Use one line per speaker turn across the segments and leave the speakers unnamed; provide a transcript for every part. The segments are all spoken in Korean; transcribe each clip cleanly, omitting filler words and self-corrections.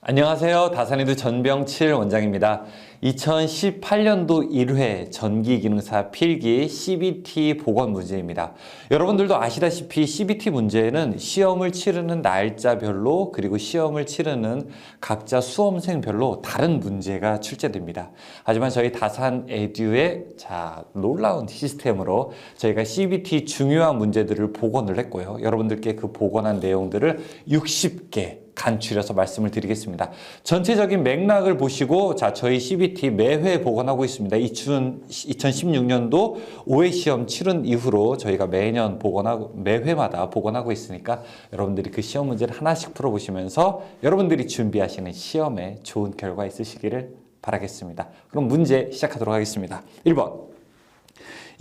안녕하세요. 다산에두 전병칠 원장입니다. 2018년도 1회 전기기능사 필기 CBT 보건 문제입니다. 여러분들도 아시다시피 CBT 문제에는 시험을 치르는 날짜별로 그리고 시험을 치르는 각자 수험생별로 다른 문제가 출제됩니다. 하지만 저희 다산에듀의 놀라운 시스템으로 저희가 CBT 중요한 문제들을 복원을 했고요. 여러분들께 그 복원한 내용들을 60개 간추려서 말씀을 드리겠습니다. 전체적인 맥락을 보시고 저희 CBT 매회 복원하고 있습니다. 2016년도 5회 시험 치른 이후로 저희가 매회마다 복원하고 있으니까 여러분들이 그 시험 문제를 하나씩 풀어보시면서 여러분들이 준비하시는 시험에 좋은 결과 있으시기를 바라겠습니다. 그럼 문제 시작하도록 하겠습니다. 1번.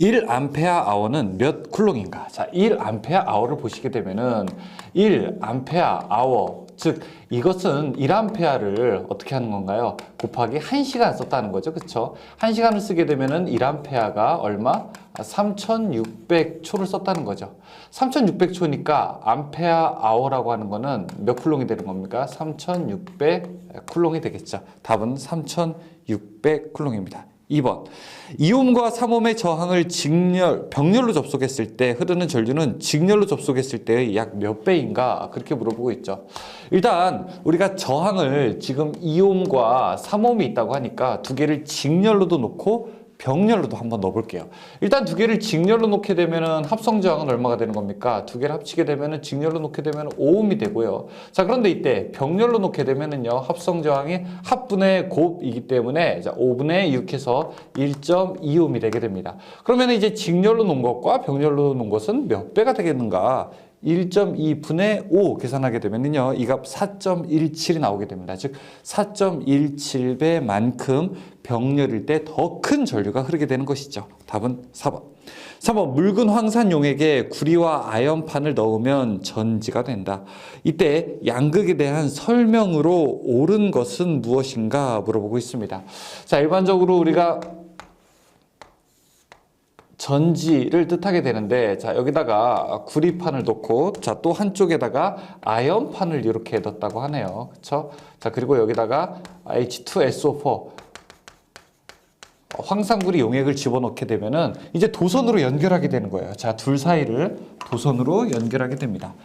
1A/h는 몇 쿨롱인가? 1A/h를 보시게 되면은 1A/h, 즉 이것은 1A를 어떻게 하는 건가요? 곱하기 1시간 썼다는 거죠. 그쵸? 1시간을 쓰게 되면은 1A가 얼마? 3600초를 썼다는 거죠. 3600초니까 Ampere-hour라고 하는 거는 몇 쿨롱이 되는 겁니까? 3600 쿨롱이 되겠죠. 답은 3600 쿨롱입니다. 2번. 이옴과 삼옴의 저항을 병렬로 접속했을 때 흐르는 전류는 직렬로 접속했을 때의 약 몇 배인가? 그렇게 물어보고 있죠. 일단 우리가 저항을 지금 이옴과 삼옴이 있다고 하니까 두 개를 직렬로도 놓고 병렬로도 한번 넣어볼게요. 일단 두 개를 직렬로 놓게 되면은 합성 저항은 얼마가 되는 겁니까? 두 개를 합치게 되면은 직렬로 놓게 되면 5옴이 되고요. 그런데 이때 병렬로 놓게 되면은요, 합성 저항이 합분의 곱이기 때문에 5분의 6해서 1.2옴이 되게 됩니다. 그러면 이제 직렬로 놓은 것과 병렬로 놓은 것은 몇 배가 되겠는가? 1.2분의 5 계산하게 되면요, 이 값 4.17이 나오게 됩니다. 즉 4.17배만큼 병렬일 때 더 큰 전류가 흐르게 되는 것이죠. 답은 4번. 3번. 묽은 황산 용액에 구리와 아연판을 넣으면 전지가 된다. 이때 양극에 대한 설명으로 옳은 것은 무엇인가 물어보고 있습니다. 일반적으로 우리가 전지를 뜻하게 되는데, 여기다가 구리판을 넣고, 또 한쪽에다가 아연판을 이렇게 넣었다고 하네요. 그쵸? 그리고 여기다가 H2SO4, 황산구리 용액을 집어넣게 되면은 이제 도선으로 연결하게 되는 거예요. 둘 사이를 도선으로 연결하게 됩니다.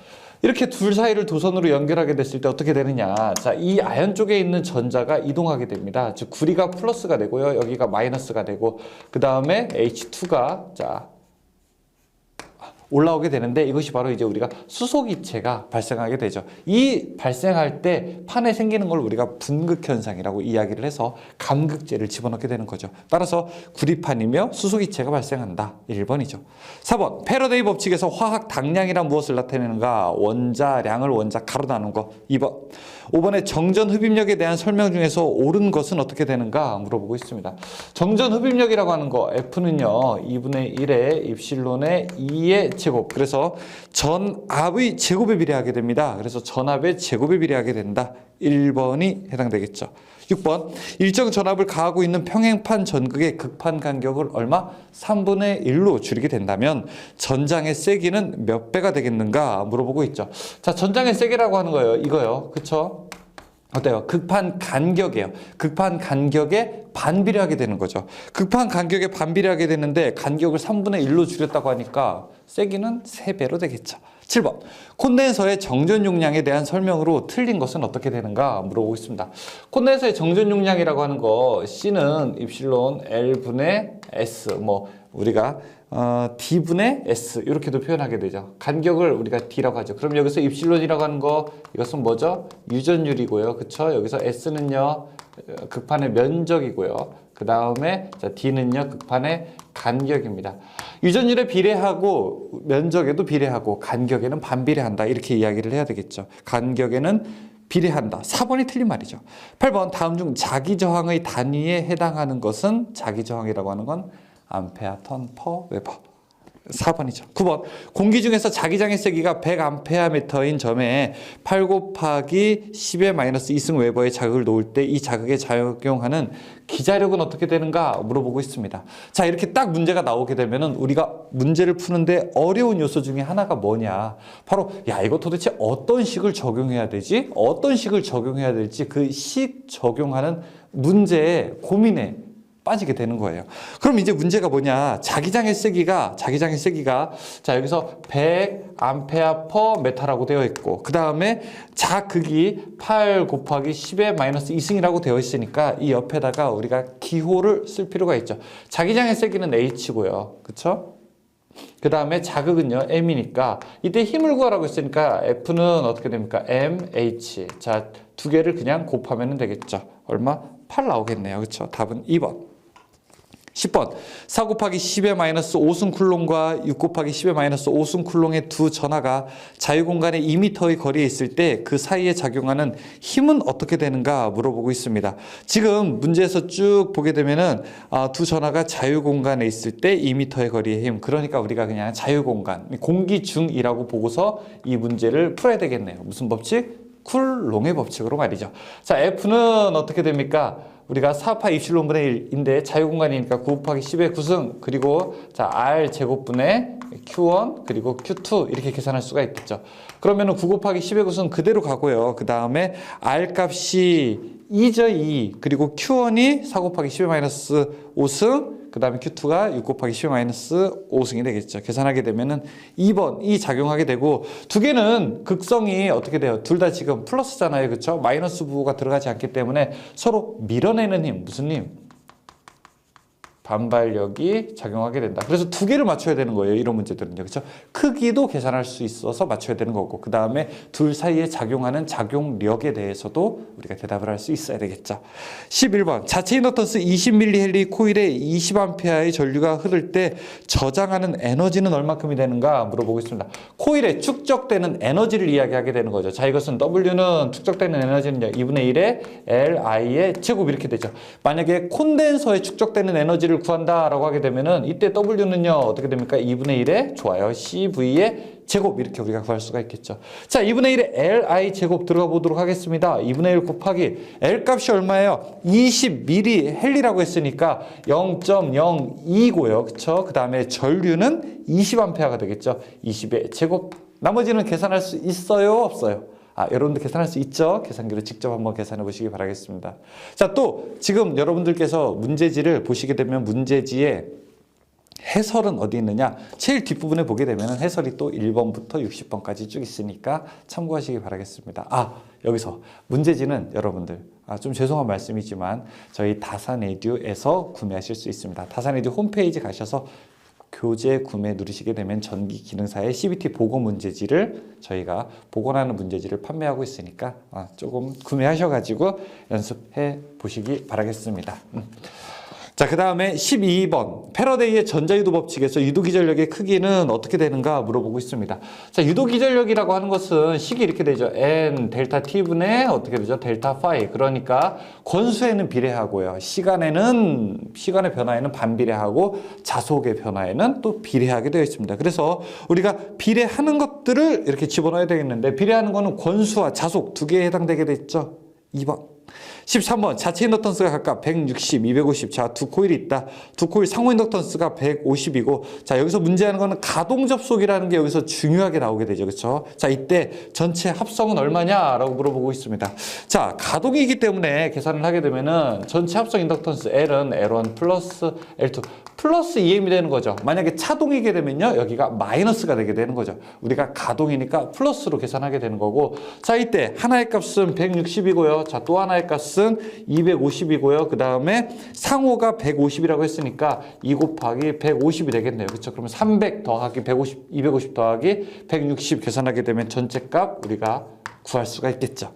이렇게 둘 사이를 도선으로 연결하게 됐을 때 어떻게 되느냐? 이 아연 쪽에 있는 전자가 이동하게 됩니다. 즉 구리가 플러스가 되고요, 여기가 마이너스가 되고, 그 다음에 H2가 올라오게 되는데, 이것이 바로 이제 우리가 수소기체가 발생하게 되죠. 이 발생할 때 판에 생기는 걸 우리가 분극현상이라고 이야기를 해서 감극제를 집어넣게 되는 거죠. 따라서 구리판이며 수소기체가 발생한다. 1번이죠. 4번. 패러데이 법칙에서 화학 당량이란 무엇을 나타내는가? 원자량을 원자 가로 나눈 거. 2번. 5번에 정전 흡입력에 대한 설명 중에서 옳은 것은 어떻게 되는가 물어보고 있습니다. 정전 흡입력이라고 하는 거, F는요 2분의 1에 입실론의 2의 제곱, 그래서 전압의 제곱에 비례하게 됩니다. 그래서 전압의 제곱에 비례하게 된다. 1번이 해당되겠죠. 6번. 일정 전압을 가하고 있는 평행판 전극의 극판 간격을 얼마? 3분의 1로 줄이게 된다면 전장의 세기는 몇 배가 되겠는가 물어보고 있죠. 전장의 세기라고 하는 거예요. 이거요. 그쵸? 어때요? 극판 간격이에요. 극판 간격에 반비례하게 되는 거죠. 극판 간격에 반비례하게 되는데 간격을 3분의 1로 줄였다고 하니까 세기는 3배로 되겠죠. 7번. 콘덴서의 정전 용량에 대한 설명으로 틀린 것은 어떻게 되는가 물어보고 있습니다. 콘덴서의 정전 용량이라고 하는 거, C는 입실론 L분의 S, 우리가 D분의 S 이렇게도 표현하게 되죠. 간격을 우리가 D라고 하죠. 그럼 여기서 입실론이라고 하는 거, 이것은 뭐죠? 유전율이고요. 그쵸? 여기서 S는요 극판의 면적이고요. 그 다음에 D는요 극판의 간격입니다. 유전율에 비례하고 면적에도 비례하고 간격에는 반비례한다, 이렇게 이야기를 해야 되겠죠. 간격에는 비례한다. 4번이 틀린 말이죠. 8번. 다음 중 자기저항의 단위에 해당하는 것은? 자기저항이라고 하는 건 암페어 턴 퍼 웨버. 4번이죠. 9번. 공기 중에서 자기장의 세기가 100Am인 점에 8 곱하기 10의 마이너스 2승 웨버의 자극을 놓을 때 이 자극에 작용하는 기자력은 어떻게 되는가 물어보고 있습니다. 자, 이렇게 딱 문제가 나오게 되면은 우리가 문제를 푸는데 어려운 요소 중에 하나가 뭐냐? 바로 야, 이거 도대체 어떤 식을 적용해야 되지? 어떤 식을 적용해야 될지 그 식 적용하는 문제에 고민에 빠지게 되는 거예요. 그럼 이제 문제가 뭐냐? 자기장의 세기가 자, 여기서 100A/m라고 되어 있고 그 다음에 자극이 8 곱하기 10의 마이너스 2승이라고 되어 있으니까 이 옆에다가 우리가 기호를 쓸 필요가 있죠. 자기장의 세기는 H고요. 그쵸? 그 다음에 자극은요 M이니까 이때 힘을 구하라고 했으니까 F는 어떻게 됩니까? MH. 자, 두 개를 그냥 곱하면 되겠죠. 얼마? 8 나오겠네요. 그쵸? 답은 2번. 10번 4 곱하기 10의 마이너스 5승 쿨롱과 6 곱하기 10의 마이너스 5승 쿨롱의 두 전하가 자유공간에 2m의 거리에 있을 때 그 사이에 작용하는 힘은 어떻게 되는가 물어보고 있습니다. 지금 문제에서 쭉 보게 되면은 두 전하가 자유공간에 있을 때 2m의 거리의 힘, 그러니까 우리가 그냥 자유공간, 공기중이라고 보고서 이 문제를 풀어야 되겠네요. 무슨 법칙? 쿨롱의 법칙으로 말이죠. 자, F는 어떻게 됩니까? 우리가 4파 입실론분의 1인데 자유공간이니까 9 곱하기 10의 9승 그리고 자 R 제곱분의 Q1 그리고 Q2 이렇게 계산할 수가 있겠죠. 그러면은 9 곱하기 10의 9승 그대로 가고요. 그 다음에 R 값이 2죠 2 그리고 Q1이 4 곱하기 10의 마이너스 5승 그 다음에 Q2가 6 곱하기 10의 마이너스 5승이 되겠죠. 계산하게 되면은 2번이 작용하게 되고 두 개는 극성이 어떻게 돼요? 둘 다 지금 플러스잖아요. 그렇죠? 마이너스 부호가 들어가지 않기 때문에 서로 밀어내는 힘. 무슨 힘? 반발력이 작용하게 된다. 그래서 두 개를 맞춰야 되는 거예요. 이런 문제들은요. 그렇죠? 크기도 계산할 수 있어서 맞춰야 되는 거고 그 다음에 둘 사이에 작용하는 작용력에 대해서도 우리가 대답을 할 수 있어야 되겠죠. 11번 자체 인덕턴스 20mH 코일에 20A의 전류가 흐를 때 저장하는 에너지는 얼마큼이 되는가 물어보고 있습니다. 코일에 축적되는 에너지를 이야기하게 되는 거죠. 자, 이것은 W는 축적되는 에너지는요. 2분의 1의 Li의 제곱 이렇게 되죠. 만약에 콘덴서에 축적되는 에너지를 구한다라고 하게 되면은 이때 W는요 어떻게 됩니까? 2분의 1의 좋아요 CV의 제곱 이렇게 우리가 구할 수가 있겠죠. 자, 2분의 1의 Li 제곱 들어가 보도록 하겠습니다. 2분의 1 곱하기 L 값이 얼마예요? 20mH라고 했으니까 0.02고요. 그쵸? 그 다음에 전류는 20A가 되겠죠. 20의 제곱. 나머지는 계산할 수 있어요? 없어요? 여러분들 계산할 수 있죠? 계산기로 직접 한번 계산해 보시기 바라겠습니다. 자, 또 지금 여러분들께서 문제지를 보시게 되면 문제지에 해설은 어디 있느냐? 제일 뒷부분에 보게 되면 해설이 또 1번부터 60번까지 쭉 있으니까 참고하시기 바라겠습니다. 여기서 문제지는 여러분들 좀 죄송한 말씀이지만 저희 다산에듀에서 구매하실 수 있습니다. 다산에듀 홈페이지 가셔서 교재 구매 누르시게 되면 전기 기능사의 CBT 보고 문제지를 저희가 복원하는 문제지를 판매하고 있으니까 조금 구매하셔가지고 연습해 보시기 바라겠습니다. 자, 그 다음에 12번 패러데이의 전자유도 법칙에서 유도기전력의 크기는 어떻게 되는가 물어보고 있습니다. 자, 유도기전력이라고 하는 것은 식이 이렇게 되죠. N 델타 T분의 어떻게 되죠? 델타 파이. 그러니까 권수에는 비례하고요. 시간의 변화에는 반비례하고 자속의 변화에는 또 비례하게 되어 있습니다. 그래서 우리가 비례하는 것들을 이렇게 집어넣어야 되겠는데 비례하는 거는 권수와 자속 두 개에 해당되게 됐죠. 2번. 13번 자체 인덕턴스가 각각 160, 250. 자, 두 코일이 있다. 두 코일 상호 인덕턴스가 150이고 자, 여기서 문제하는 거는 가동 접속이라는 게 여기서 중요하게 나오게 되죠. 그렇죠? 자, 이때 전체 합성은 얼마냐라고 물어보고 있습니다. 자, 가동이기 때문에 계산을 하게 되면은 전체 합성 인덕턴스 L은 L1 플러스 L2 플러스 2M이 되는 거죠. 만약에 차동이게 되면요. 여기가 마이너스가 되게 되는 거죠. 우리가 가동이니까 플러스로 계산하게 되는 거고 자, 이때 하나의 값은 160이고요. 자, 또 하나의 값은 250이고요. 그 다음에 상호가 150이라고 했으니까 2 곱하기 150이 되겠네요. 그렇죠? 그러면 300 더하기 150, 250 더하기 160 계산하게 되면 전체 값 우리가 구할 수가 있겠죠.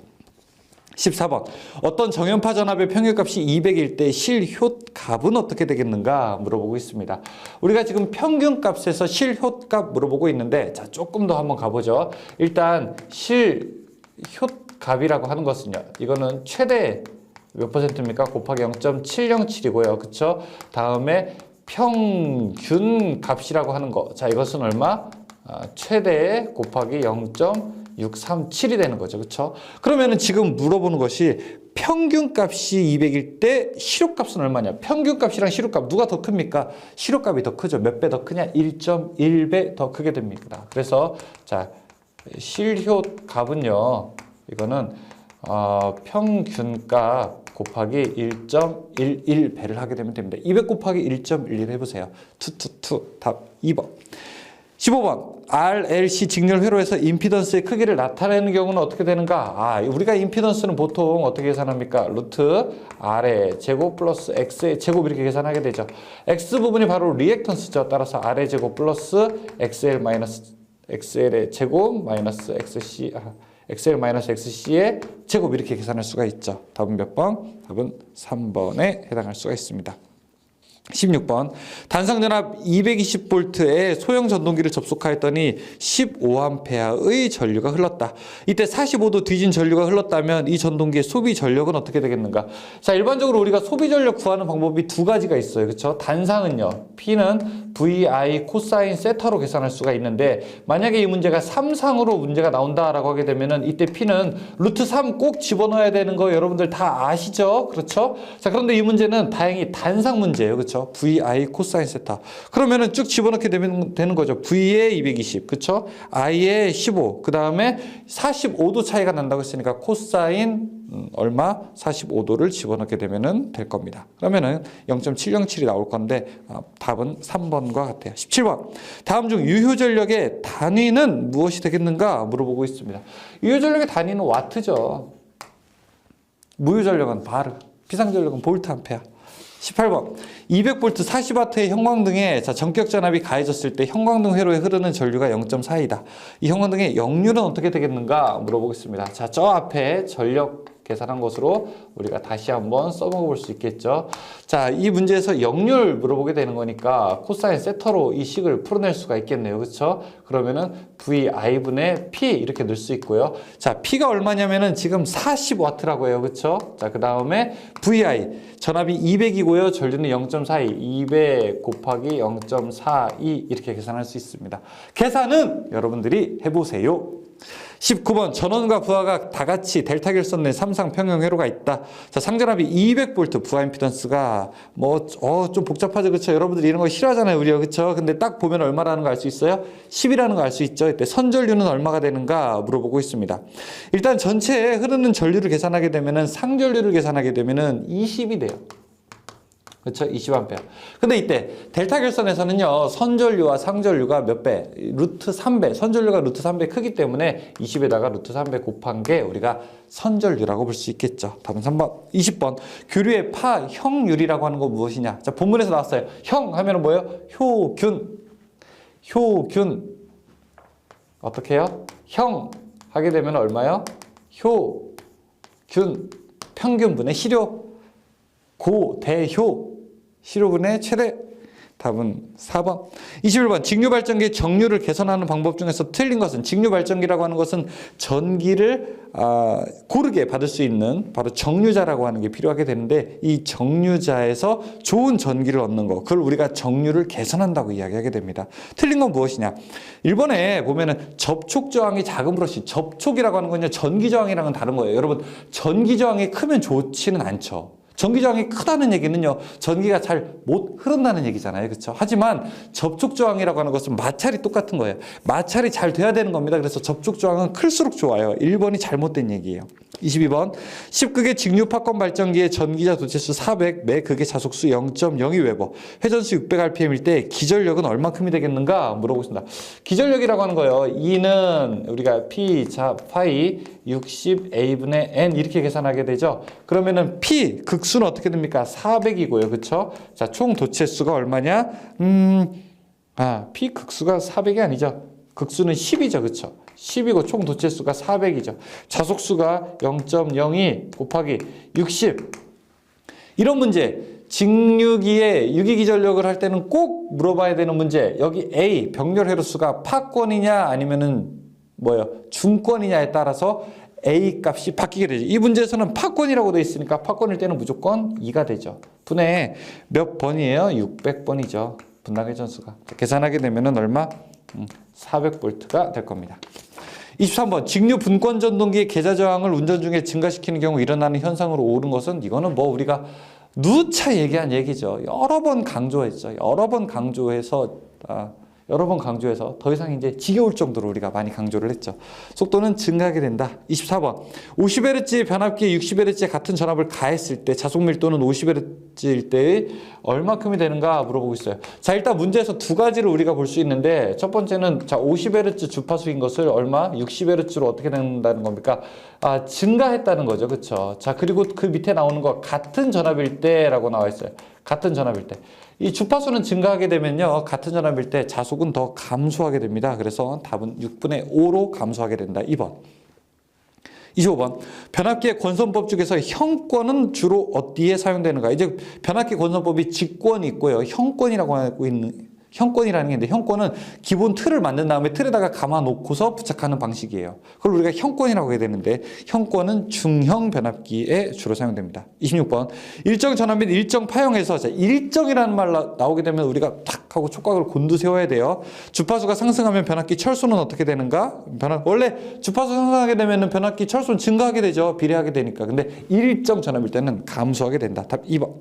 14번 어떤 정연파 전압의 평균값이 200일 때 실효값은 어떻게 되겠는가 물어보고 있습니다. 우리가 지금 평균값에서 실효값 물어보고 있는데 자, 조금 더 한번 가보죠. 일단 실효값이라고 하는 것은요. 이거는 최대 몇 퍼센트입니까? 곱하기 0.707이고요. 그쵸? 다음에 평균 값이라고 하는 거. 자, 이것은 얼마? 최대 곱하기 0.637이 되는 거죠. 그렇죠? 그러면은 지금 물어보는 것이 평균 값이 200일 때 실효값은 얼마냐? 평균 값이랑 실효값 누가 더 큽니까? 실효값이 더 크죠. 몇 배 더 크냐? 1.1배 더 크게 됩니다. 그래서 자, 실효값은요. 이거는 평균값 곱하기 1.11배를 하게 되면 됩니다. 200 곱하기 1.11 해보세요. 답 2번. 15번. RLC 직렬 회로에서 임피던스의 크기를 나타내는 경우는 어떻게 되는가? 우리가 임피던스는 보통 어떻게 계산합니까? 루트 R의 제곱 플러스 X의 제곱 이렇게 계산하게 되죠. X 부분이 바로 리액턴스죠. 따라서 R의 제곱 플러스 XL 마이너스 XL의 제곱 마이너스 XC XL 마이너스 XC의 제곱 이렇게 계산할 수가 있죠. 답은 몇 번? 답은 3번에 해당할 수가 있습니다. 16번. 단상전압 220V에 소형 전동기를 접속하였더니 15A의 전류가 흘렀다. 이때 45도 뒤진 전류가 흘렀다면 이 전동기의 소비 전력은 어떻게 되겠는가? 자, 일반적으로 우리가 소비 전력 구하는 방법이 두 가지가 있어요. 그렇죠? 단상은요. P는 VI 코사인 세타로 계산할 수가 있는데 만약에 이 문제가 3상으로 문제가 나온다라고 하게 되면은 이때 P는 루트 3 꼭 집어넣어야 되는 거 여러분들 다 아시죠? 그렇죠? 자, 그런데 이 문제는 다행히 단상 문제예요. 그렇죠? VI 코사인 세타. 그러면은 쭉 집어넣게 되는 거죠. V에 220, 그쵸? I에 15, 그 다음에 45도 차이가 난다고 했으니까 코사인 얼마? 45도를 집어넣게 되면은 될 겁니다. 그러면은 0.707이 나올 건데 답은 3번과 같아요. 17번. 다음 중 유효전력의 단위는 무엇이 되겠는가 물어보고 있습니다. 유효전력의 단위는 와트죠. 무효전력은 바르, 비상전력은 볼트 암페어. 18번. 200V 40W의 형광등에 전격 전압이 가해졌을 때 형광등 회로에 흐르는 전류가 0.4이다. 이 형광등의 역률은 어떻게 되겠는가 물어보겠습니다. 자, 저 앞에 전력 계산한 것으로 우리가 다시 한번 써먹어 볼 수 있겠죠. 자, 이 문제에서 역률 물어보게 되는 거니까 코사인 세터로 이 식을 풀어낼 수가 있겠네요. 그렇죠? 그러면은 VI분의 P 이렇게 넣을 수 있고요. 자, P가 얼마냐면은 지금 40W라고 해요. 그렇죠? 자, 그 다음에 VI 전압이 200이고요. 전류는 0.42, 200 곱하기 0.42 이렇게 계산할 수 있습니다. 계산은 여러분들이 해보세요. 19번. 전원과 부하가 다 같이 델타 결선 내 3상 평형 회로가 있다. 자, 상전압이 200V, 부하 임피던스가 좀 복잡하죠. 그렇죠? 여러분들이 이런 거 싫어하잖아요. 우리가. 그렇죠? 근데 딱 보면 얼마라는 거 알 수 있어요? 10이라는 거 알 수 있죠. 이때 선전류는 얼마가 되는가 물어보고 있습니다. 일단 전체에 흐르는 전류를 계산하게 되면은 상전류를 계산하게 되면은 20이 돼요. 그렇죠? 20A. 근데 이때 델타 결선에서는요, 선전류와 상전류가 몇 배? 루트 3배. 선전류가 루트 3배 크기 때문에 20에다가 루트 3배 곱한 게 우리가 선전류라고 볼 수 있겠죠. 답은 3번. 20번. 교류의 파, 형율이라고 하는 거 무엇이냐? 자, 본문에서 나왔어요. 형 하면은 뭐예요? 효균. 효균. 어떻게 해요? 형 하게 되면 얼마요? 효균. 평균분의 실효. 고대효. 실효분의 최대. 답은 4번. 21번. 직류발전기의 정류를 개선하는 방법 중에서 틀린 것은, 직류발전기라고 하는 것은 전기를 고르게 받을 수 있는 바로 정류자라고 하는 게 필요하게 되는데, 이 정류자에서 좋은 전기를 얻는 거, 그걸 우리가 정류를 개선한다고 이야기하게 됩니다. 틀린 건 무엇이냐? 1번에 보면은 접촉 저항이 작은 브러쉬. 접촉이라고 하는 건요, 전기 저항이랑은 다른 거예요. 여러분, 전기 저항이 크면 좋지는 않죠. 전기 저항이 크다는 얘기는요, 전기가 잘 못 흐른다는 얘기잖아요. 그렇죠? 하지만 접촉 저항이라고 하는 것은 마찰이 똑같은 거예요. 마찰이 잘 돼야 되는 겁니다. 그래서 접촉 저항은 클수록 좋아요. 1번이 잘못된 얘기예요. 22번. 10극의 직류 팝콘 발전기의 전기자 도체수 400, 매 극의 자속수 0.02웨버, 회전수 600rpm일 때 기전력은 얼만큼이 되겠는가 물어보겠습니다. 기전력이라고 하는 거예요. E는 우리가 P 자 파이 60A분의 N 이렇게 계산하게 되죠. 그러면은 P 극수는 어떻게 됩니까? 400이고요. 그렇죠? 자, 총 도체수가 얼마냐? P 극수가 400이 아니죠. 극수는 10이죠. 그렇죠? 10이고 총 도체수가 400이죠. 자속수가 0.02 곱하기 60. 이런 문제, 직류기의 유기기전력을 할 때는 꼭 물어봐야 되는 문제. 여기 A, 병렬 회로수가 파권이냐 아니면은 뭐예요? 중권이냐에 따라서 A 값이 바뀌게 되죠. 이 문제에서는 파권이라고 되어 있으니까 파권일 때는 무조건 2가 되죠. 분의 몇 번이에요? 600번이죠. 분당의 전수가. 계산하게 되면은 얼마? 400V가 될 겁니다. 23번 직류 분권 전동기의 계좌 저항을 운전 중에 증가시키는 경우 일어나는 현상으로 옳은 것은 이거는 뭐 우리가 누차 얘기한 얘기죠. 여러 번 강조했죠. 여러 번 강조해서 더 이상 이제 지겨울 정도로 우리가 많이 강조를 했죠. 속도는 증가하게 된다. 24번 50Hz 변압기에 60Hz의 같은 전압을 가했을 때 자속 밀도는 50Hz일 때의 얼마큼이 되는가 물어보고 있어요. 자, 일단 문제에서 두 가지를 우리가 볼 수 있는데 첫 번째는 자 50Hz 주파수인 것을 얼마? 60Hz로 어떻게 된다는 겁니까? 증가했다는 거죠. 그렇죠? 자, 그리고 그 밑에 나오는 거 같은 전압일 때라고 나와 있어요. 같은 전압일 때. 이 주파수는 증가하게 되면요. 같은 전압일 때 자속은 더 감소하게 됩니다. 그래서 답은 6분의 5로 감소하게 된다. 2번. 25번. 변압기의 권선법 중에서 형권은 주로 어디에 사용되는가? 이제 변압기 권선법이 직권이 있고요. 형권이라고 하고 있는 형권이라는 게 있는데 형권은 기본 틀을 만든 다음에 틀에다가 감아 놓고서 부착하는 방식이에요. 그걸 우리가 형권이라고 해야 되는데 형권은 중형 변압기에 주로 사용됩니다. 26번 일정 전압 및 일정 파형에서 일정이라는 말 나오게 되면 우리가 탁 하고 촉각을 곤두세워야 돼요. 주파수가 상승하면 변압기 철수는 어떻게 되는가? 원래 주파수 상승하게 되면 변압기 철수는 증가하게 되죠. 비례하게 되니까. 근데 일정 전압일 때는 감소하게 된다. 답 2번.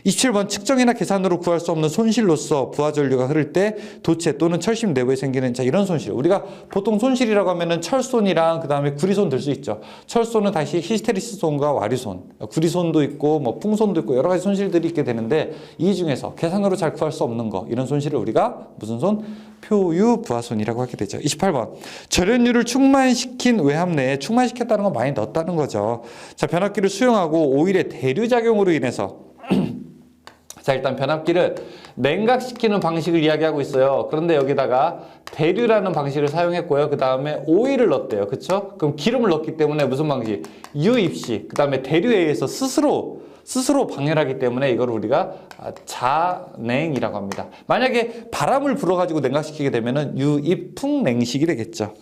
27번 측정이나 계산으로 구할 수 없는 손실로서 부하전류가 흐를 때 도체 또는 철심 내부에 생기는 이런 손실. 우리가 보통 손실이라고 하면은 철손이랑 그 다음에 구리손 들 수 있죠. 철손은 다시 히스테리스손과 와류손, 구리손도 있고 뭐 풍손도 있고 여러 가지 손실들이 있게 되는데 이 중에서 계산으로 잘 구할 수 없는 거 이런 손실을 우리가 무슨 손? 표유 부하손이라고 하게 되죠. 28번 절연율을 충만시킨 외압 내에 충만시켰다는 건 많이 넣었다는 거죠. 자, 변압기를 수용하고 오일의 대류작용으로 인해서 자, 일단 변압기를 냉각시키는 방식을 이야기하고 있어요. 그런데 여기다가 대류라는 방식을 사용했고요. 그 다음에 오일을 넣었대요. 그쵸? 그럼 기름을 넣었기 때문에 무슨 방식? 유입식. 그 다음에 대류에 의해서 스스로 방열하기 때문에 이걸 우리가 자냉이라고 합니다. 만약에 바람을 불어가지고 냉각시키게 되면은 유입풍냉식이 되겠죠.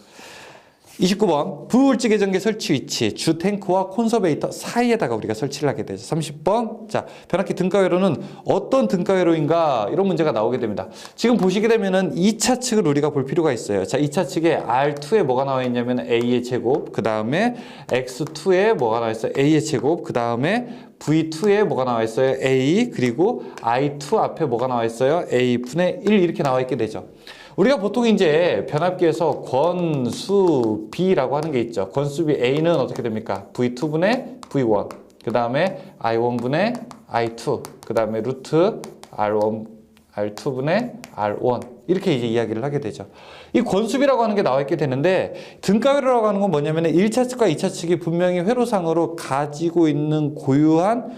29번 부울찌개 전기 설치 위치 주 탱크와 콘서베이터 사이에다가 우리가 설치를 하게 되죠. 30번 자 변압기 등가회로는 어떤 등가회로인가 이런 문제가 나오게 됩니다. 지금 보시게 되면은 2차 측을 우리가 볼 필요가 있어요. 자 2차 측에 R2에 뭐가 나와 있냐면 A의 제곱 그 다음에 X2에 뭐가 나와 있어요? A의 제곱 그 다음에 V2에 뭐가 나와 있어요? A 그리고 I2 앞에 뭐가 나와 있어요? A분의 1 이렇게 나와 있게 되죠. 우리가 보통 이제 변압기에서 권수비라고 하는 게 있죠. 권수비 A는 어떻게 됩니까? V2분의 V1 그 다음에 I1분의 I2 그 다음에 루트 R1, R2분의 R1 이렇게 이제 이야기를 하게 되죠. 이 권수비라고 하는 게 나와 있게 되는데 등가회로라고 하는 건 뭐냐면 1차 측과 2차 측이 분명히 회로상으로 가지고 있는 고유한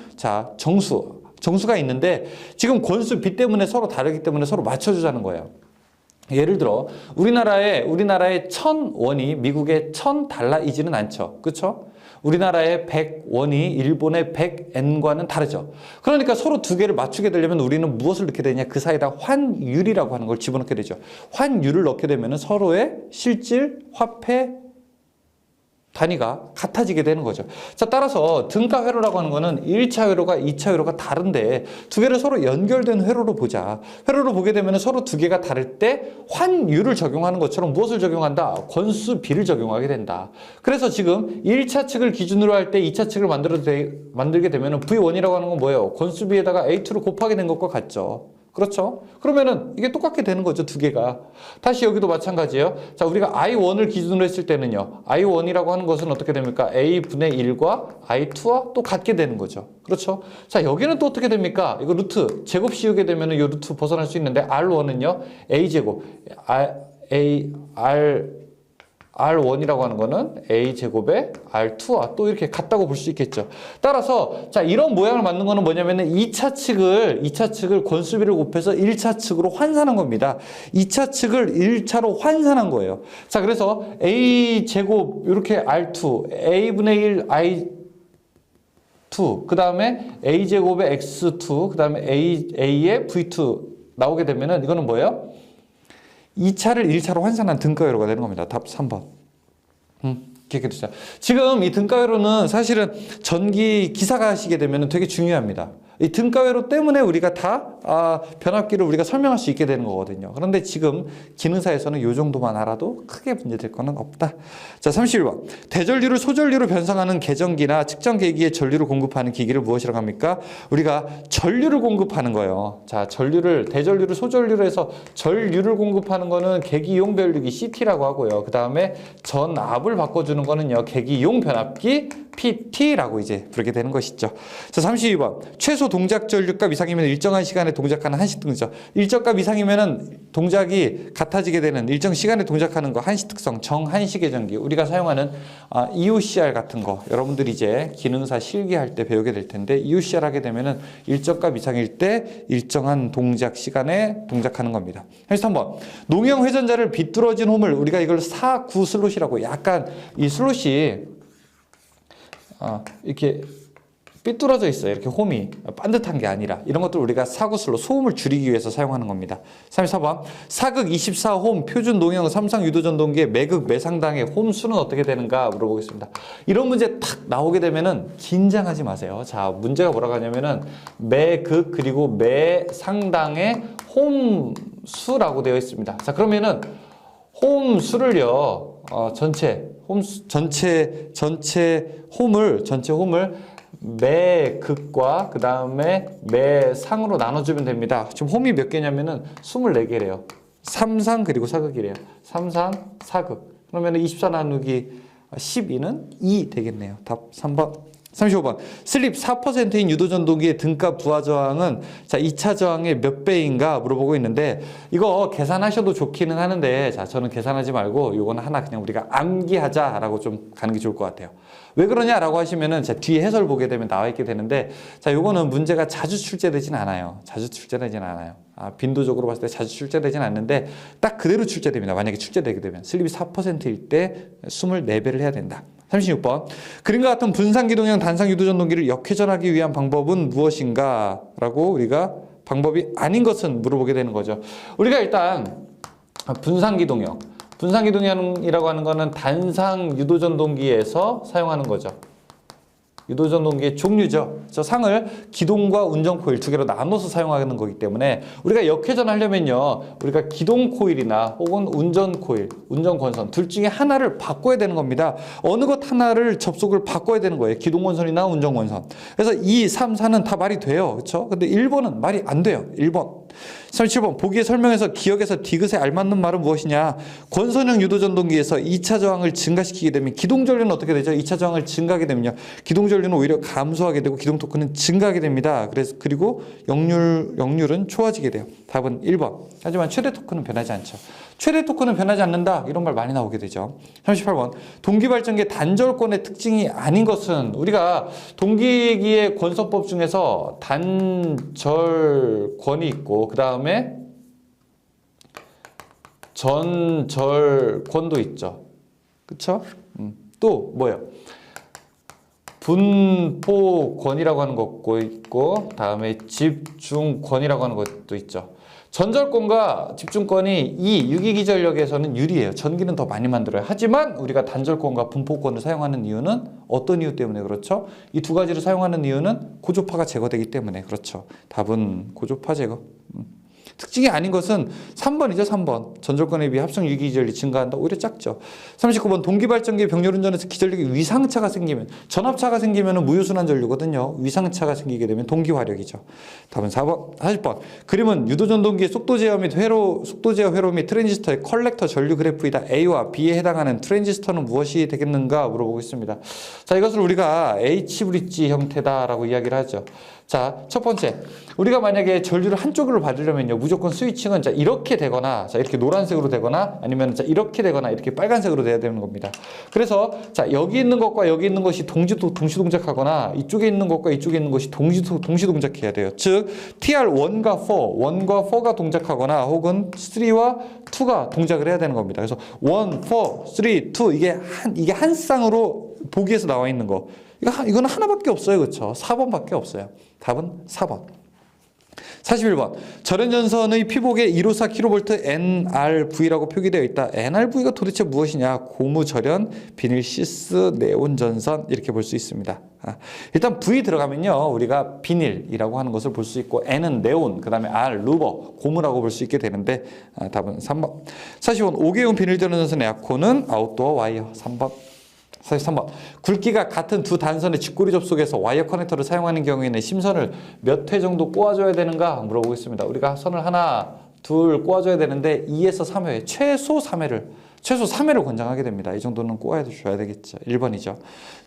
정수가 있는데 지금 권수비 때문에 서로 다르기 때문에 서로 맞춰주자는 거예요. 예를 들어 우리나라의 1000원이 미국의 1000달러이지는 않죠. 그렇죠? 우리나라의 100원이 일본의 100엔과는 다르죠. 그러니까 서로 두 개를 맞추게 되려면 우리는 무엇을 넣게 되냐? 그 사이에다 환율이라고 하는 걸 집어넣게 되죠. 환율을 넣게 되면 서로의 실질 화폐 단위가 같아지게 되는 거죠. 자, 따라서 등가 회로라고 하는 거는 1차 회로가 2차 회로가 다른데 두 개를 서로 연결된 회로로 보자. 회로로 보게 되면 서로 두 개가 다를 때 환율을 적용하는 것처럼 무엇을 적용한다? 권수비를 적용하게 된다. 그래서 지금 1차 측을 기준으로 할 때 2차 측을 만들게 되면 V1이라고 하는 건 뭐예요? 권수비에다가 A2를 곱하게 된 것과 같죠. 그렇죠? 그러면은 이게 똑같게 되는 거죠, 두 개가. 다시 여기도 마찬가지예요. 자, 우리가 I1을 기준으로 했을 때는요. I1이라고 하는 것은 어떻게 됩니까? A분의 1과 I2와 또 같게 되는 거죠. 그렇죠? 자, 여기는 또 어떻게 됩니까? 이거 루트 제곱 씌우게 되면은 이 루트 벗어날 수 있는데 R1은요. A제곱 R1이라고 하는 거는 A제곱에 R2와 또 이렇게 같다고 볼 수 있겠죠. 따라서 자 이런 모양을 만든 거는 뭐냐면은 2차 측을 권수비를 곱해서 1차 측으로 환산한 겁니다. 2차 측을 1차로 환산한 거예요. 자 그래서 A제곱 이렇게 R2, A분의 1 I2 그 다음에 A제곱에 X2 그 다음에 A의 V2 나오게 되면은 이거는 뭐예요? 2차를 1차로 환산한 등가회로가 되는 겁니다. 답 3번. 기억해 두세요. 지금 이 등가회로는 사실은 전기 기사가 하시게 되면 되게 중요합니다. 이 등가회로 때문에 우리가 다 변압기를 우리가 설명할 수 있게 되는 거거든요. 그런데 지금 기능사에서는 이 정도만 알아도 크게 문제될 거는 없다. 자, 31번. 대전류를 소전류로 변성하는 계정기나 측정계기에 전류를 공급하는 기기를 무엇이라고 합니까? 우리가 전류를 공급하는 거예요. 자, 대전류를 소전류로 해서 전류를 공급하는 거는 계기용 변류기 CT라고 하고요. 그 다음에 전압을 바꿔주는 거는요, 계기용 변압기 PT라고 이제 부르게 되는 것이죠. 자, 32번. 최소 동작 전류값 이상이면 일정한 시간에 동작하는 한시 특성. 일정값 이상이면은 동작이 같아지게 되는 일정 시간에 동작하는 거 한시 특성, 정한시 계정기. 우리가 사용하는 EOCR 같은 거. 여러분들이 이제 기능사 실기할 때 배우게 될 텐데 EOCR 하게 되면은 일정값 이상일 때 일정한 동작 시간에 동작하는 겁니다. 33번. 농형 회전자를 비뚤어진 홈을 우리가 이걸 4-9 슬롯이라고 약간 이 슬롯이 이렇게 삐뚤어져 있어요. 이렇게 홈이 반듯한 게 아니라 이런 것들 우리가 사구슬로 소음을 줄이기 위해서 사용하는 겁니다. 34번 사극 24홈 표준 농형 삼상 유도전동기의 매극 매상당의 홈 수는 어떻게 되는가 물어보겠습니다. 이런 문제 탁 나오게 되면은 긴장하지 마세요. 자, 문제가 뭐라고 하냐면은 매극 그리고 매상당의 홈 수라고 되어 있습니다. 자, 그러면은 홈 수를요 전체 홈을 매극과 그 다음에 매상으로 나눠주면 됩니다. 지금 홈이 몇 개냐면은 24개래요. 3상 그리고 사극이래요. 3상 사극. 그러면 24 나누기 12는 2 되겠네요. 답 3번. 35번. 슬립 4%인 유도전동기의 등가 부하 저항은 자 2차 저항의 몇 배인가 물어보고 있는데 이거 계산하셔도 좋기는 하는데 자 저는 계산하지 말고 이거는 하나 그냥 우리가 암기하자라고 좀 가는 게 좋을 것 같아요. 왜 그러냐라고 하시면은 자 뒤에 해설 보게 되면 나와 있게 되는데 자 요거는 문제가 자주 출제되진 않아요. 빈도적으로 봤을 때 자주 출제되진 않는데 딱 그대로 출제됩니다. 만약에 출제되게 되면 슬립이 4%일 때 24배를 해야 된다. 36번. 그림과 같은 분산기동형 단상 유도전동기를 역회전하기 위한 방법은 무엇인가? 라고 우리가 방법이 아닌 것은 물어보게 되는 거죠. 우리가 일단 분산기동형이라고 하는 거는 단상 유도전동기에서 사용하는 거죠. 유도전동기의 종류죠. 저 상을 기동과 운전 코일 두 개로 나눠서 사용하는 거기 때문에 우리가 역회전하려면요, 우리가 기동 코일이나 혹은 운전 코일, 운전 권선 둘 중에 하나를 바꿔야 되는 겁니다. 어느 것 하나를 접속을 바꿔야 되는 거예요. 기동 권선이나 운전 권선. 그래서 2, 3, 4는 다 말이 돼요. 그렇죠? 근데 1번은 말이 안 돼요. 1번. 37번. 보기에 설명에서 기억에서 디귿에 알맞는 말은 무엇이냐? 권선형 유도전동기에서 2차 저항을 증가시키게 되면 기동전류는 어떻게 되죠? 2차 저항을 증가하게 되면요, 기동전류는 오히려 감소하게 되고 기동 토크는 증가하게 됩니다. 그리고 역률은 좋아지게 돼요. 답은 1번. 하지만 최대 토크는 변하지 않죠. 최대 토크는 변하지 않는다. 이런 말 많이 나오게 되죠. 38번. 동기발전기의 단절권의 특징이 아닌 것은 우리가 동기기의 권선법 중에서 단절권이 있고 그 다음에 전절권도 있죠. 그쵸? 또 뭐예요? 분포권이라고 하는 것도 있고 다음에 집중권이라고 하는 것도 있죠. 전절권과 집중권이 이 유기기전력에서는 유리해요. 전기는 더 많이 만들어요. 하지만 우리가 단절권과 분포권을 사용하는 이유는 어떤 이유 때문에 그렇죠? 이 두 가지를 사용하는 이유는 고조파가 제거되기 때문에 그렇죠. 답은 고조파 제거. 특징이 아닌 것은 3번이죠. 3번. 전절권에 비해 합성 유기기전력이 증가한다. 오히려 작죠. 39번. 동기발전기 병렬운전에서 기전력이 위상차가 생기면, 전압차가 생기면 무효순환 전류거든요. 위상차가 생기게 되면 동기화력이죠. 답은 4번. 40번. 그림은 유도전동기의 속도제어 및 속도제어 회로 및 트랜지스터의 컬렉터 전류 그래프이다. A와 B에 해당하는 트랜지스터는 무엇이 되겠는가 물어보고 있습니다. 자, 이것을 우리가 H브릿지 형태다라고 이야기를 하죠. 자, 첫 번째. 우리가 만약에 전류를 한쪽으로 받으려면요, 무조건 스위칭은 자, 이렇게 되거나, 자, 이렇게 노란색으로 되거나, 아니면 자, 이렇게 되거나, 이렇게 빨간색으로 돼야 되는 겁니다. 그래서, 자, 여기 있는 것과 여기 있는 것이 동시 동작하거나, 이쪽에 있는 것과 이쪽에 있는 것이 동시 동작해야 돼요. 즉, TR1과 1과 4가 동작하거나, 혹은 3와 2가 동작을 해야 되는 겁니다. 그래서 1, 4, 3, 2, 이게 한 쌍으로 보기에서 나와 있는 거. 이거는 하나밖에 없어요. 그렇죠? 4번밖에 없어요. 답은 4번. 41번. 절연전선의 피복에 254kV NRV라고 표기되어 있다. NRV가 도대체 무엇이냐? 고무절연, 비닐시스, 네온전선 이렇게 볼 수 있습니다. 일단 V 들어가면요. 우리가 비닐이라고 하는 것을 볼 수 있고 N은 네온, 그 다음에 R, 루버, 고무라고 볼 수 있게 되는데 답은 3번. 40번. 5개용 비닐절연전선 에어컨은 아웃도어 와이어. 3번. 43번. 굵기가 같은 두 단선의 직고리 접속에서 와이어 커넥터를 사용하는 경우에는 심선을 몇 회 정도 꼬아줘야 되는가 물어보겠습니다. 우리가 선을 하나, 둘 꼬아줘야 되는데 2에서 3회, 최소 3회를 권장하게 됩니다. 이 정도는 꼬아줘야 되겠죠. 1번이죠.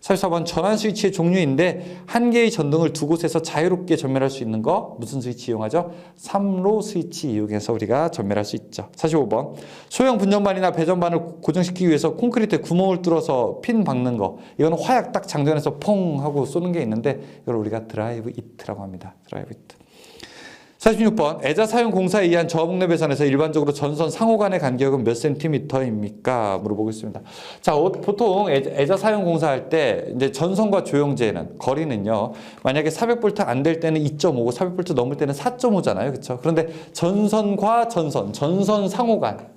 44번. 전환 스위치의 종류인데 한 개의 전등을 두 곳에서 자유롭게 전멸할 수 있는 거 무슨 스위치 이용하죠? 3로 스위치 이용해서 우리가 전멸할 수 있죠. 45번. 소형 분전반이나 배전반을 고정시키기 위해서 콘크리트에 구멍을 뚫어서 핀 박는 거. 이거는 화약 딱 장전해서 퐁 하고 쏘는 게 있는데 이걸 우리가 드라이브 이트라고 합니다. 드라이브 이트. 46번. 애자 사용 공사에 의한 저항봉내 배선에서 일반적으로 전선 상호 간의 간격은 몇 센티미터입니까? 물어보겠습니다. 자, 보통 애자 사용 공사할 때 이제 전선과 조영제는 거리는요. 만약에 400V 안 될 때는 2.5고 400V 넘을 때는 4.5잖아요. 그렇죠? 그런데 전선과 전선 상호 간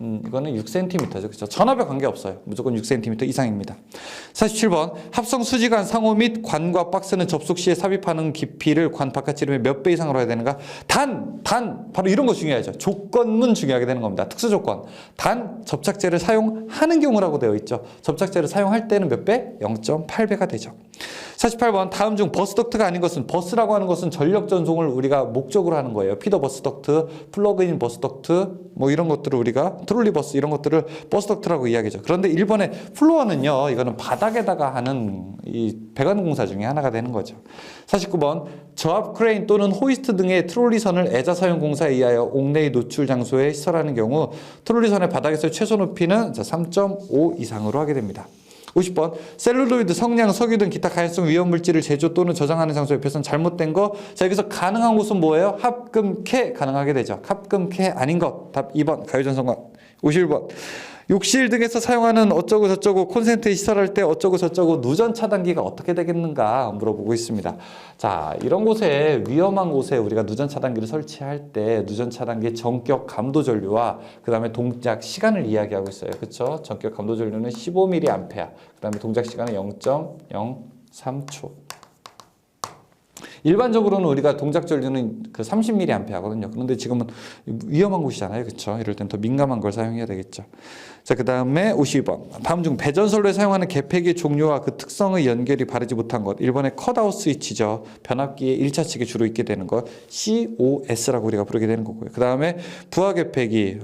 이거는 6cm죠. 그렇죠? 전압에 관계없어요. 무조건 6cm 이상입니다. 47번. 합성 수지관 상호 및 관과 박스는 접속 시에 삽입하는 깊이를 관 바깥지름의 몇 배 이상으로 해야 되는가? 바로 이런 거 중요하죠. 조건문 중요하게 되는 겁니다. 특수 조건. 접착제를 사용하는 경우라고 되어 있죠. 접착제를 사용할 때는 몇 배? 0.8배가 되죠. 48번. 다음 중 버스덕트가 아닌 것은, 버스라고 하는 것은 전력 전송을 우리가 목적으로 하는 거예요. 피더 버스덕트, 플러그인 버스덕트, 뭐 이런 것들을 우리가 트롤리버스 이런 것들을 버스덕트라고 이야기하죠. 그런데 1번의 플로어는요. 이거는 바닥에다가 하는 이 배관 공사 중에 하나가 되는 거죠. 49번. 저압 크레인 또는 호이스트 등의 트롤리선을 애자 사용 공사에 의하여 옥내의 노출 장소에 시설하는 경우 트롤리선의 바닥에서 최소 높이는 3.5 이상으로 하게 됩니다. 50번. 셀룰로이드, 성냥, 석유 등 기타 가연성 위험 물질을 제조 또는 저장하는 장소에 배선 잘못된 거. 자, 여기서 가능한 곳은 뭐예요? 합금캐 가능하게 되죠. 합금캐 아닌 것. 답 2번. 가유전선관. 51번. 욕실 등에서 사용하는 어쩌고 저쩌고 콘센트에 시설할 때 어쩌고 저쩌고 누전 차단기가 어떻게 되겠는가 물어보고 있습니다. 자, 이런 곳에 위험한 곳에 우리가 누전 차단기를 설치할 때 누전 차단기의 전격 감도 전류와 그 다음에 동작 시간을 이야기하고 있어요. 그렇죠? 전격 감도 전류는 15mA, 그 다음에 동작 시간은 0.03초. 일반적으로는 우리가 동작 전류는 그 30mA 하거든요. 그런데 지금은 위험한 곳이잖아요. 그렇죠? 이럴 땐 더 민감한 걸 사용해야 되겠죠. 자, 그 다음에 52번. 다음 중 배전선로에 사용하는 개폐기의 종류와 그 특성의 연결이 바르지 못한 것. 1번의 컷아웃 스위치죠. 변압기의 1차 측에 주로 있게 되는 것. COS라고 우리가 부르게 되는 거고요. 그 다음에 부하 개폐기.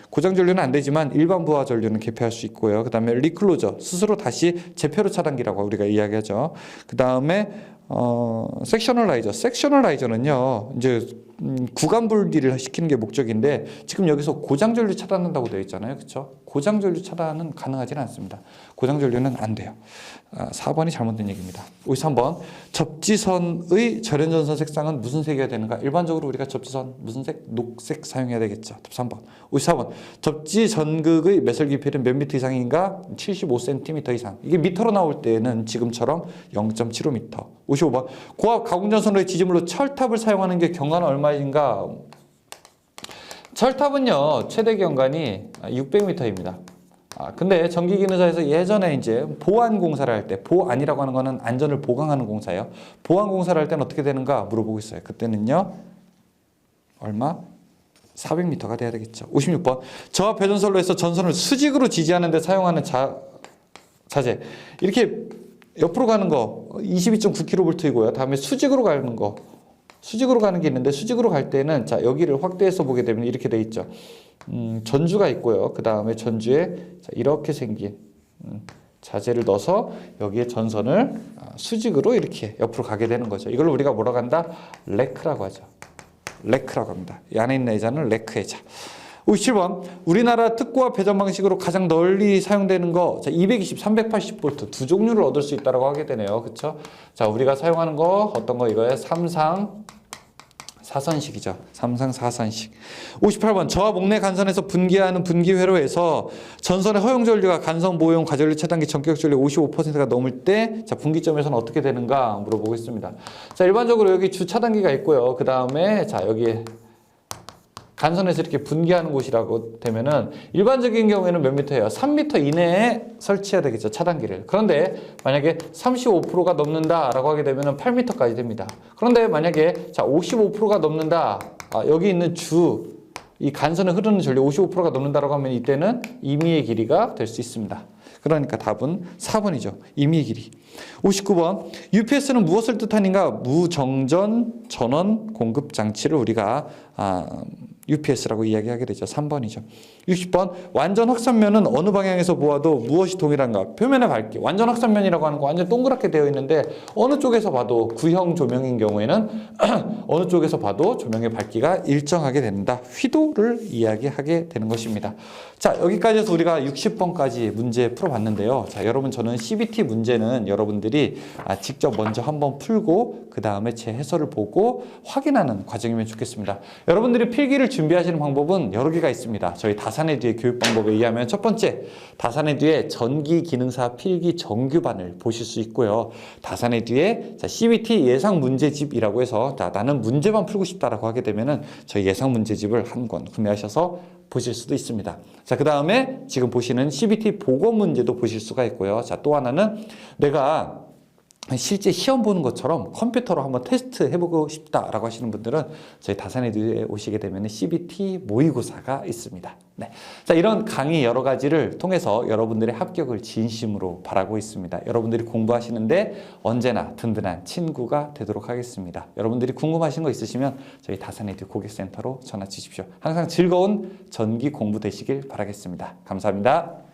고장 전류는 안 되지만 일반 부하 전류는 개폐할 수 있고요. 그 다음에 리클로저. 스스로 다시 재표로 차단기라고 우리가 이야기하죠. 그 다음에 섹셔널라이저는요, 이제 구간 분리를 시키는 게 목적인데 지금 여기서 고장 전류 차단한다고 되어 있잖아요. 그렇죠? 고장 전류 차단은 가능하지는 않습니다. 고장 전류는 안 돼요. 4번이 잘못된 얘기입니다. 53번. 접지선의 절연전선 색상은 무슨 색이어야 되는가? 일반적으로 우리가 접지선 무슨 색? 녹색 사용해야 되겠죠. 3번. 54번. 접지 전극의 매설 깊이는 몇 미터 이상인가? 75cm 이상. 이게 미터로 나올 때는 지금처럼 0.75m. 55번. 고압 가공전선로의 지지물로 철탑을 사용하는 게 경과는 얼마인가? 철탑은요, 최대 경관이 600m입니다. 근데 전기기능사에서 예전에 이제 보안 공사를 할 때, 보안이라고 하는 거는 안전을 보강하는 공사예요. 보안 공사를 할 때는 어떻게 되는가 물어보고 있어요. 그때는요, 얼마? 400m가 돼야 되겠죠. 56번. 저압 배전선로에서 전선을 수직으로 지지하는 데 사용하는 자재. 이렇게 옆으로 가는 거 22.9kV이고요. 다음에 수직으로 가는 거. 수직으로 가는 게 있는데 수직으로 갈 때는 자, 여기를 확대해서 보게 되면 이렇게 돼 있죠. 전주가 있고요. 그 다음에 전주에 이렇게 생긴 자재를 넣어서 여기에 전선을 수직으로 이렇게 옆으로 가게 되는 거죠. 이걸 우리가 뭐라고 한다? 레크라고 하죠. 레크라고 합니다. 이 안에 있는 애자는 레크 애자. 57번. 우리나라 특고압 배전 방식으로 가장 널리 사용되는 거, 자, 220, 380V 두 종류를 얻을 수 있다고 하게 되네요. 그렇죠? 자, 우리가 사용하는 거 어떤 거 이거예요? 삼상 사선식이죠. 삼상 사선식. 58번 저하 목내 간선에서 분기하는 분기회로에서 전선의 허용 전류가 간선 보용 가전류 차단기 전격 전류 55%가 넘을 때 자, 분기점에서는 어떻게 되는가 물어보겠습니다. 자, 일반적으로 여기 주 차단기가 있고요. 그다음에 자, 여기에 간선에서 이렇게 분기하는 곳이라고 되면은 일반적인 경우에는 몇 미터예요? 3m 이내에 설치해야 되겠죠, 차단기를. 그런데 만약에 35%가 넘는다라고 하게 되면은 8m까지 됩니다. 그런데 만약에 자 55%가 넘는다, 여기 있는 이 간선에 흐르는 전류 55%가 넘는다라고 하면 이때는 임의의 길이가 될 수 있습니다. 그러니까 답은 4번이죠. 임의의 길이. 59번 UPS는 무엇을 뜻하는가? 무정전 전원 공급 장치를 우리가 UPS라고 이야기하게 되죠. 3번이죠. 60번 완전 확산면은 어느 방향에서 보아도 무엇이 동일한가? 표면의 밝기. 완전 확산면이라고 하는 거 완전 동그랗게 되어 있는데 어느 쪽에서 봐도 구형 조명인 경우에는 어느 쪽에서 봐도 조명의 밝기가 일정하게 된다. 휘도를 이야기하게 되는 것입니다. 자, 여기까지 해서 우리가 60번까지 문제 풀어봤는데요. 자, 여러분 저는 CBT 문제는 여러분들이 직접 먼저 한번 풀고 그 다음에 제 해설을 보고 확인하는 과정이면 좋겠습니다. 여러분들이 필기를 준비하시는 방법은 여러 개가 있습니다. 저희 다산에듀의 교육 방법에 의하면 첫 번째, 다산에듀의 전기기능사 필기 정규반을 보실 수 있고요. 다산에듀의 CBT 예상 문제집이라고 해서 나는 문제만 풀고 싶다라고 하게 되면은 저희 예상 문제집을 한 권 구매하셔서 보실 수도 있습니다. 자, 그 다음에 지금 보시는 CBT 보고 문제도 보실 수가 있고요. 자, 또 하나는 내가 실제 시험 보는 것처럼 컴퓨터로 한번 테스트 해보고 싶다라고 하시는 분들은 저희 다산에듀에 오시게 되면 CBT 모의고사가 있습니다. 네. 자, 이런 강의 여러 가지를 통해서 여러분들의 합격을 진심으로 바라고 있습니다. 여러분들이 공부하시는데 언제나 든든한 친구가 되도록 하겠습니다. 여러분들이 궁금하신 거 있으시면 저희 다산에듀 고객센터로 전화 주십시오. 항상 즐거운 전기 공부 되시길 바라겠습니다. 감사합니다.